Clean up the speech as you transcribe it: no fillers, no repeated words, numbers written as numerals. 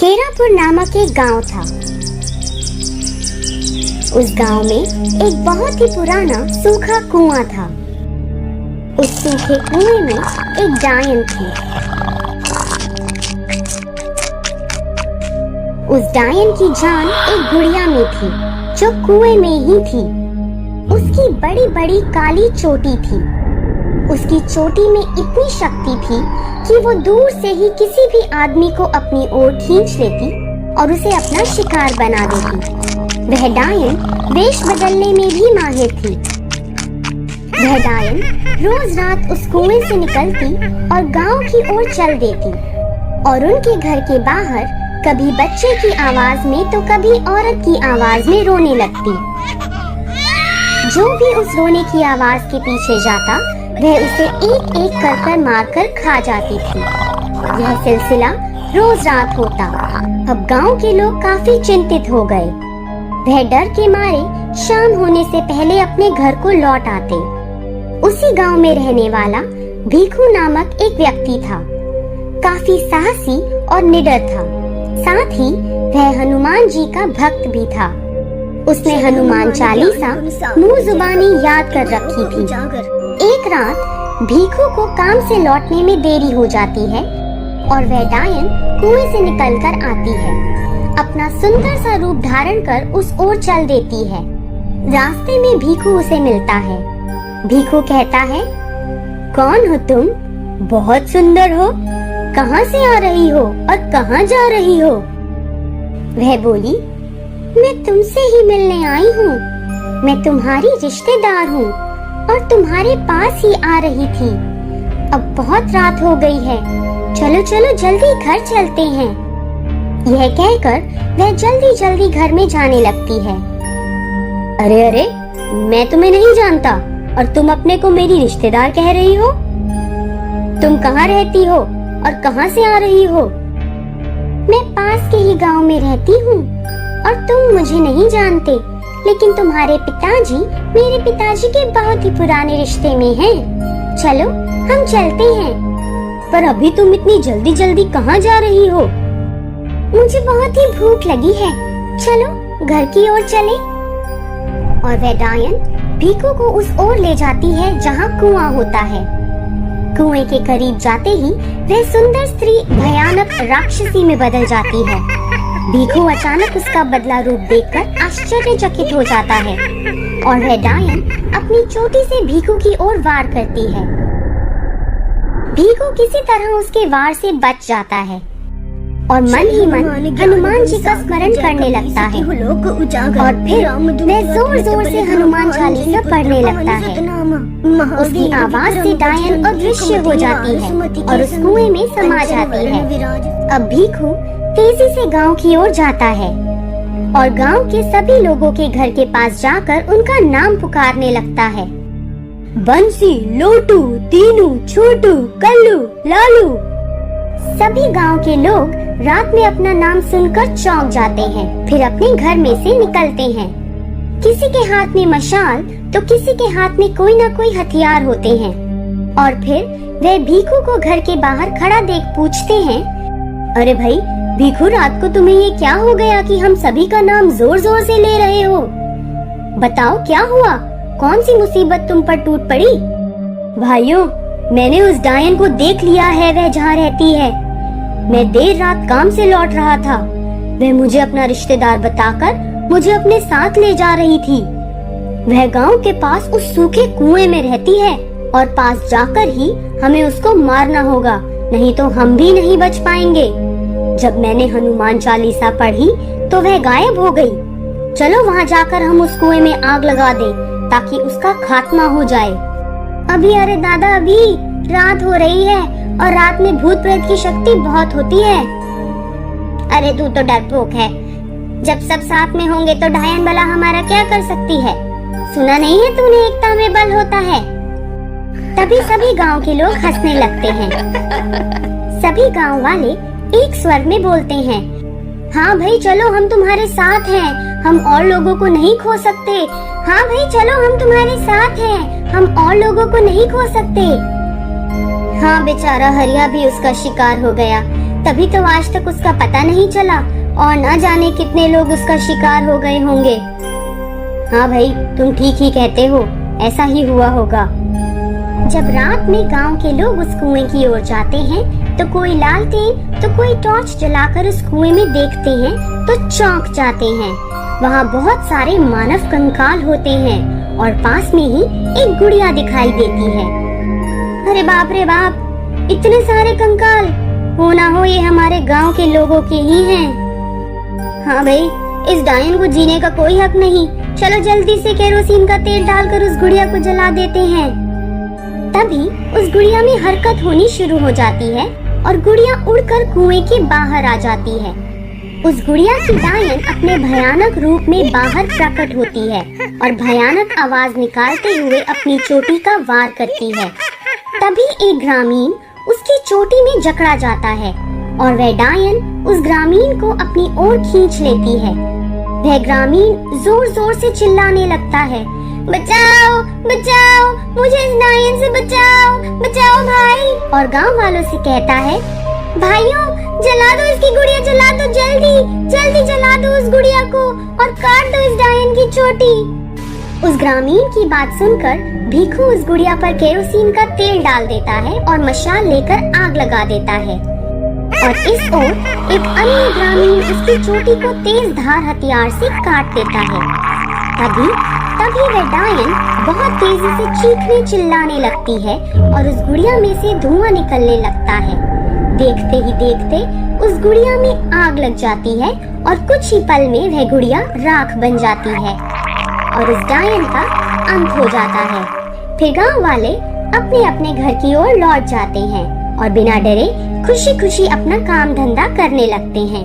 शेरापुर नामक एक गांव था। उस गांव में एक बहुत ही पुराना सूखा कुआं था। उस सूखे कुएं में एक डायन थी। उस डायन की जान एक गुड़िया में थी जो कुएं में ही थी। उसकी बड़ी बड़ी काली चोटी थी। उसकी चोटी में इतनी शक्ति थी कि वो दूर से ही किसी भी आदमी को अपनी ओर खींच लेती और उसे अपना शिकार बना देती। वह डायन वेश बदलने में भी माहिर थी। वह डायन रोज रात उस कुएं से निकलती और गांव की ओर चल देती और उनके घर के बाहर कभी बच्चे की आवाज में तो कभी औरत की आवाज में रोने लगती। जो भी उस रोने की आवाज के पीछे जाता वह उसे एक एक कर मारकर खा जाती थी। यह सिलसिला रोज रात होता। अब गांव के लोग काफी चिंतित हो गए। वह डर के मारे शाम होने से पहले अपने घर को लौट आते। उसी गांव में रहने वाला भीखू नामक एक व्यक्ति था। काफी साहसी और निडर था। साथ ही वह हनुमान जी का भक्त भी था। उसने हनुमान चालीसा मुंह जुबानी याद कर रखी थी। एक रात भीखू को काम से लौटने में देरी हो जाती है और वह डायन कुएं से निकलकर आती है। अपना सुंदर सा रूप धारण कर उस ओर चल देती है। रास्ते में भीखू उसे मिलता है। भीखू कहता है, कौन हो तुम? बहुत सुंदर हो। कहाँ से आ रही हो और कहाँ जा रही हो? वह बोली, मैं तुमसे ही मिलने आई हूँ। मैं तुम्हारी रिश्तेदार हूँ और तुम्हारे पास ही आ रही थी। अब बहुत रात हो गई है। चलो चलो जल्दी घर चलते हैं। यह कहकर वह जल्दी जल्दी घर में जाने लगती है। अरे अरे, मैं तुम्हें नहीं जानता और तुम अपने को मेरी रिश्तेदार कह रही हो? तुम कहाँ रहती हो और कहाँ से आ रही हो? मैं पास के ही गांव में रहती हूँ और तुम मुझे नहीं जानते, लेकिन तुम्हारे पिताजी मेरे पिताजी के बहुत ही पुराने रिश्ते में हैं। चलो हम चलते हैं। पर अभी तुम इतनी जल्दी जल्दी कहाँ जा रही हो? मुझे बहुत ही भूख लगी है। चलो घर की ओर चले। और वह डायन भीखू को उस ओर ले जाती है जहाँ कुआं होता है। कुएं के करीब जाते ही वह सुंदर स्त्री भयानक राक्षसी में बदल जाती है। भीखू अचानक उसका बदला रूप देखकर आश्चर्यचकित हो जाता है और वह डायन अपनी चोटी से भीखू की ओर वार करती है। भीखू किसी तरह उसके वार से बच जाता है और मन ही मन हनुमान जी का स्मरण करने लगता है और फिर वह जोर जोर से हनुमान चालीसा पढ़ने लगता है। उसकी आवाज से डायन अदृश्य हो जाती है और उस कुएं में समा जाती है। अब भीखू तेजी से गांव की ओर जाता है और गांव के सभी लोगों के घर के पास जाकर उनका नाम पुकारने लगता है। बंसी, लोटू, तीनू, छोटू, कल्लू, लालू। सभी गांव के लोग रात में अपना नाम सुनकर चौंक जाते हैं, फिर अपने घर में से निकलते हैं। किसी के हाथ में मशाल तो किसी के हाथ में कोई न कोई हथियार होते हैं और फिर वह भीखू को घर के बाहर खड़ा देख पूछते हैं, अरे भाई भीखू, रात को तुम्हें ये क्या हो गया कि हम सभी का नाम जोर जोर से ले रहे हो? बताओ क्या हुआ? कौन सी मुसीबत तुम पर टूट पड़ी? भाइयों, मैंने उस डायन को देख लिया है। वह जहाँ रहती है। मैं देर रात काम से लौट रहा था। वह मुझे अपना रिश्तेदार बताकर मुझे अपने साथ ले जा रही थी। वह गांव के पास उस सूखे कुएं में रहती है और पास जाकर ही हमें उसको मारना होगा, नहीं तो हम भी नहीं बच पाएंगे। जब मैंने हनुमान चालीसा पढ़ी तो वह गायब हो गई। चलो वहाँ जाकर हम उस कुएं में आग लगा दें ताकि उसका खात्मा हो जाए। अभी, अरे दादा, अभी रात हो रही है और रात में भूत प्रेत की शक्ति बहुत होती है। अरे तू तो डरपोक है। जब सब साथ में होंगे तो डायन भला हमारा क्या कर सकती है? सुना नहीं है तूने, एकता में बल होता है। तभी सभी गांव के लोग हंसने लगते हैं। सभी गांव वाले एक स्वर में बोलते हैं, हाँ भाई चलो, हम तुम्हारे साथ हैं। हम और लोगों को नहीं खो सकते। हाँ भाई चलो, हम तुम्हारे साथ हैं। हम और लोगों को नहीं खो सकते। हाँ बेचारा हरिया भी उसका शिकार हो गया। तभी तो आज तक उसका पता नहीं चला और न जाने कितने लोग उसका शिकार हो गए होंगे। हाँ भाई, तुम ठीक ही कहते हो, ऐसा ही हुआ होगा। जब रात में गांव के लोग उस कुएं की ओर जाते हैं तो कोई लालटेन तो कोई टॉर्च जलाकर उस कुएं में देखते हैं तो चौंक जाते हैं। वहाँ बहुत सारे मानव कंकाल होते हैं और पास में ही एक गुड़िया दिखाई देती है। अरे बाप रे बाप, इतने सारे कंकाल! हो ना हो ये हमारे गांव के लोगों के ही हैं। हाँ भाई, इस डायन को जीने का कोई हक नहीं। चलो जल्दी से केरोसिन का तेल डालकर उस गुड़िया को जला देते हैं। तभी उस गुड़िया में हरकत होनी शुरू हो जाती है और गुड़िया उड़कर कुएं के बाहर आ जाती है। उस गुड़िया की डायन अपने भयानक रूप में बाहर प्रकट होती है और भयानक आवाज निकालते हुए अपनी चोटी का वार करती है। तभी एक ग्रामीण उसकी चोटी में जकड़ा जाता है और वह डायन उस ग्रामीण को अपनी ओर खींच लेती है। वह ग्रामीण जोर जोर से चिल्लाने लगता है, बचाओ बचाओ, मुझे इस डायन से बचाओ, बचाओ भाई। और गांव वालों से कहता है, भाइयों जला दो इसकी गुड़िया, जला दो, जल्दी जल्दी जला दो उस गुड़िया को और काट दो इस डायन की चोटी। उस ग्रामीण की बात सुनकर भीखू उस गुड़िया पर केरोसिन का तेल डाल देता है और मशाल लेकर आग लगा देता है। और इस ओर एक अन्य ग्रामीण उसकी चोटी को तेज धार हथियार से काट देता है। तभी वह डायन बहुत तेजी से चीखने चिल्लाने लगती है और उस गुड़िया में से धुआं निकलने लगता है। देखते ही देखते उस गुड़िया में आग लग जाती है और कुछ ही पल में वह गुड़िया राख बन जाती है और उस डायन का अंत हो जाता है। फिर गांव वाले अपने अपने घर की ओर लौट जाते हैं और बिना डरे खुशी खुशी अपना काम धंधा करने लगते हैं।